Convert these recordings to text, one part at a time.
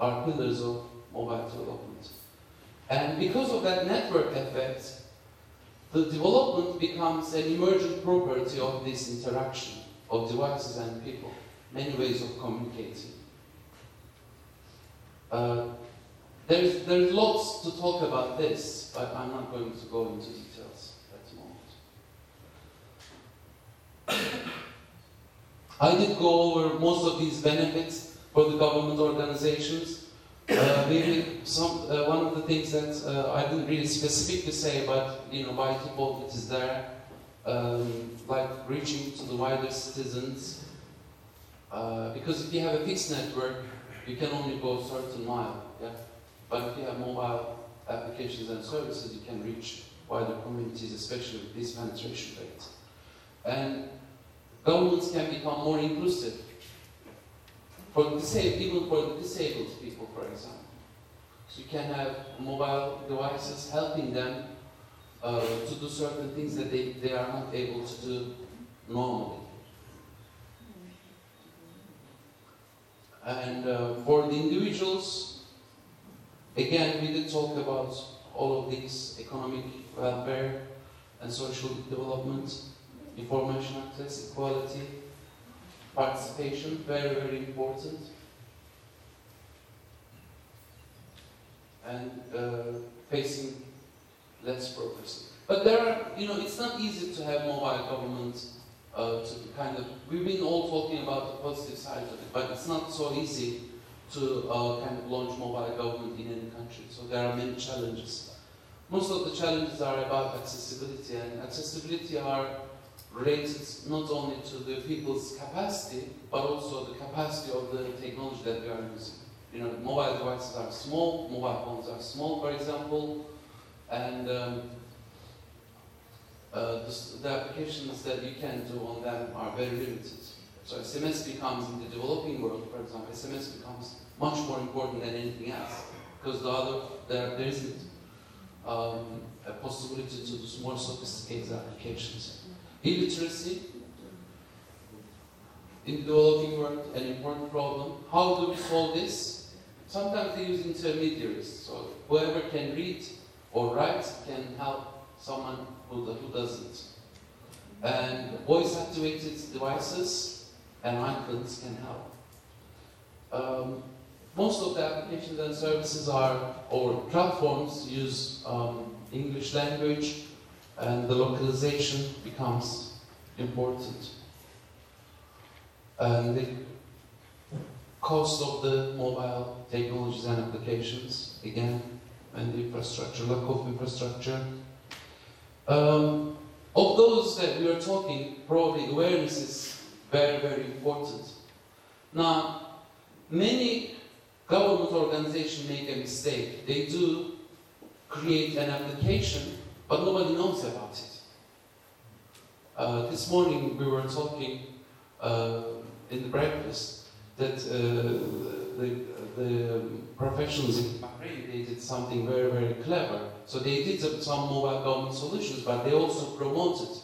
are pillars of mobile development. And because of that network effect, the development becomes an emergent property of this interaction of devices and people, many ways of communicating. There's lots to talk about this, but I'm not going to go into details at the moment. I did go over most of these benefits for the government organizations. Maybe one of the things that I didn't really specifically say, but by default it is there, like reaching to the wider citizens. Because if you have a fixed network, you can only go a certain mile. Yeah? But if you have mobile applications and services, you can reach wider communities, especially with this penetration rate. And governments can become more inclusive. Even for the disabled people, for example. So you can have mobile devices helping them to do certain things that they are not able to do normally. And for the individuals, again, we did talk about all of these: economic welfare and social development, information access, equality, participation, very, very important. And facing less progress. But there are, it's not easy to have mobile government we've been all talking about the positive side of it, but it's not so easy to launch mobile government in any country. So there are many challenges. Most of the challenges are about accessibility, and accessibility are related not only to the people's capacity, but also the capacity of the technology that we are using. Mobile devices are small, mobile phones are small, for example, and the applications that you can do on them are very limited. So SMS becomes, in the developing world, for example, SMS becomes much more important than anything else, because there isn't a possibility to do more sophisticated applications. Illiteracy in the developing world, an important problem. How do we solve this? Sometimes they use intermediaries. So whoever can read or write can help someone who doesn't. And voice-activated devices and icons can help. Most of the applications and services or platforms use English language, and the localization becomes important. And the cost of the mobile technologies and applications, again, and the infrastructure, lack of infrastructure. Of those that we are talking, probably awareness is very, very important. Now, many government organizations make a mistake. They do create an application, but nobody knows about it. This morning we were talking in the breakfast that the professionals in Bahrain, they did something very, very clever. So they did some mobile government solutions, but they also promoted.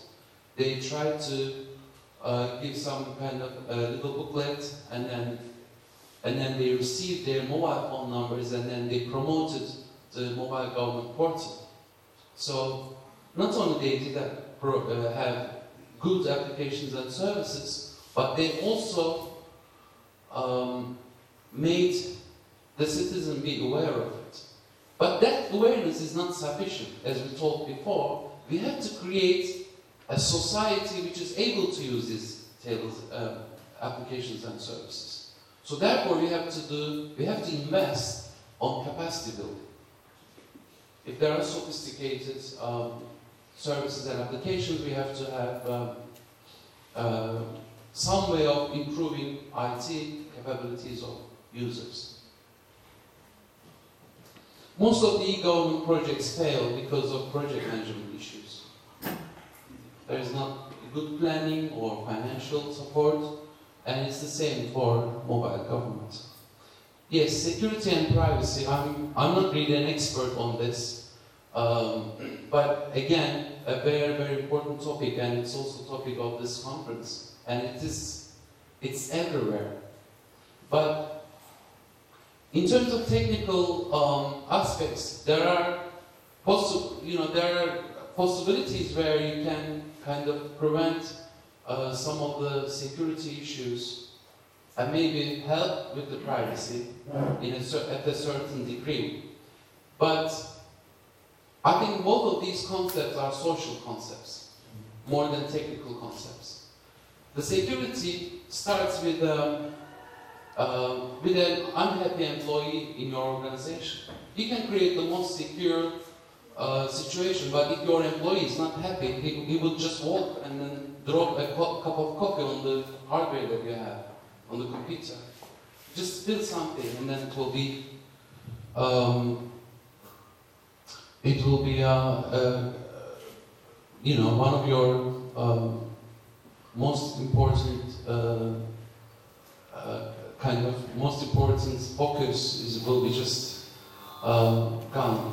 They tried to give some kind of little booklet, and then they received their mobile phone numbers, and then they promoted the mobile government portal. So not only they did have good applications and services, but they also made the citizen be aware of it. But that awareness is not sufficient. As we talked before, we have to create a society which is able to use these applications and services. So therefore, we have to invest on capacity building. If there are sophisticated services and applications, we have to have some way of improving IT capabilities of users. Most of the e-government projects fail because of project management issues. There is not good planning or financial support, and it's the same for mobile government. Yes, security and privacy. I'm not really an expert on this, but again, a very, very important topic, and it's also a topic of this conference, and it's everywhere. But In terms of technical aspects, there are possibilities where you can kind of prevent some of the security issues and maybe help with the privacy at a certain degree. But I think both of these concepts are social concepts, more than technical concepts. The security starts with an unhappy employee in your organization. You can create the most secure situation, but if your employee is not happy, he will just walk and then drop a cup of coffee on the hardware that you have, on the computer. Just spill something, and then it will be one of your most important focus will be just gone.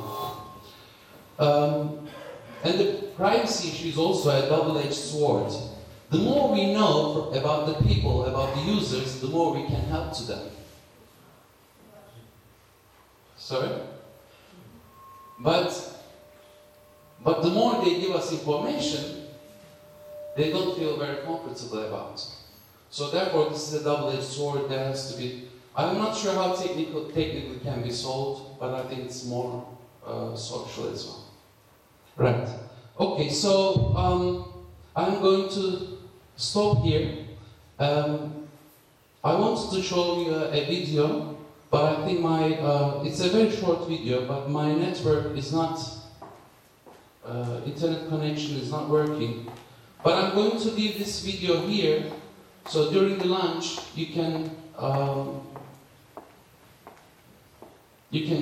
And the privacy issue is also a double-edged sword. The more we know about the people, about the users, the more we can help to them. Sorry? But the more they give us information, they don't feel very comfortable about. So therefore, this is a double-edged sword. There has to be. I'm not sure how technically can be solved, but I think it's more social as well. Right. Okay. So I'm going to stop here. I wanted to show you a video, but I think it's a very short video, but my network is not. Internet connection is not working. But I'm going to leave this video here, so during the lunch you can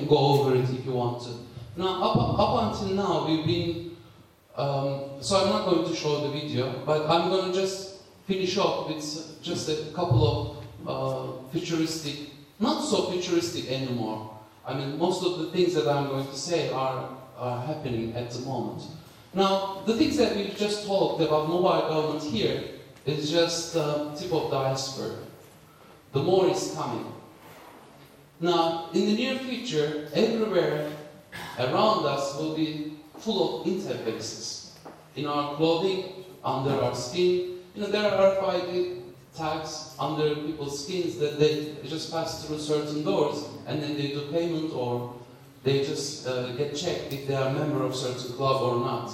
go over it if you want to. Now, up until now we've been, so I'm not going to show the video, but I'm going to just finish off with just a couple of futuristic, not so futuristic anymore. I mean, most of the things that I'm going to say are happening at the moment. Now, the things that we've just talked about mobile government here is just the tip of the iceberg. The more is coming. Now, in the near future, everywhere around us will be full of interfaces. In our clothing, under our skin, there are RFID tags under people's skins that they just pass through certain doors and then they do payment, or they just get checked if they are a member of a certain club or not.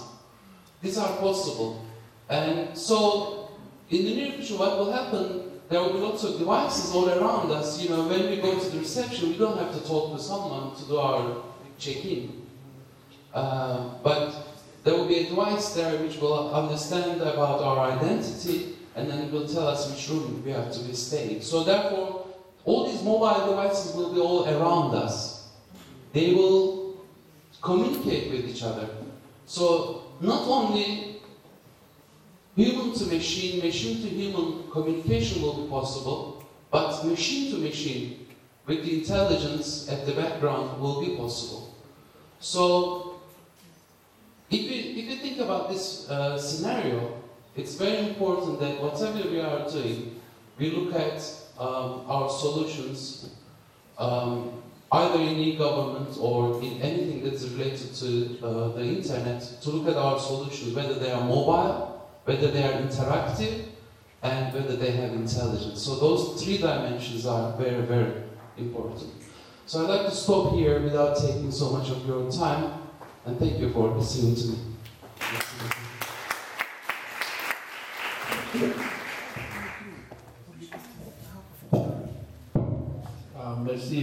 These are possible. And so, in the near future, what will happen, there will be lots of devices all around us. When we go to the reception, we don't have to talk to someone to do our check-in. But there will be a device there which will understand about our identity, and then it will tell us which room we have to be staying. So therefore, all these mobile devices will be all around us. They will communicate with each other. So not only human to machine to human communication will be possible, but machine to machine with the intelligence at the background will be possible. So if you think about this scenario, it's very important that whatever we are doing, we look at our solutions either in e-government or in anything that's related to the internet, to look at our solutions, whether they are mobile, whether they are interactive, and whether they have intelligence. So those three dimensions are very, very important. So I'd like to stop here without taking so much of your time, and thank you for listening to me. Merci.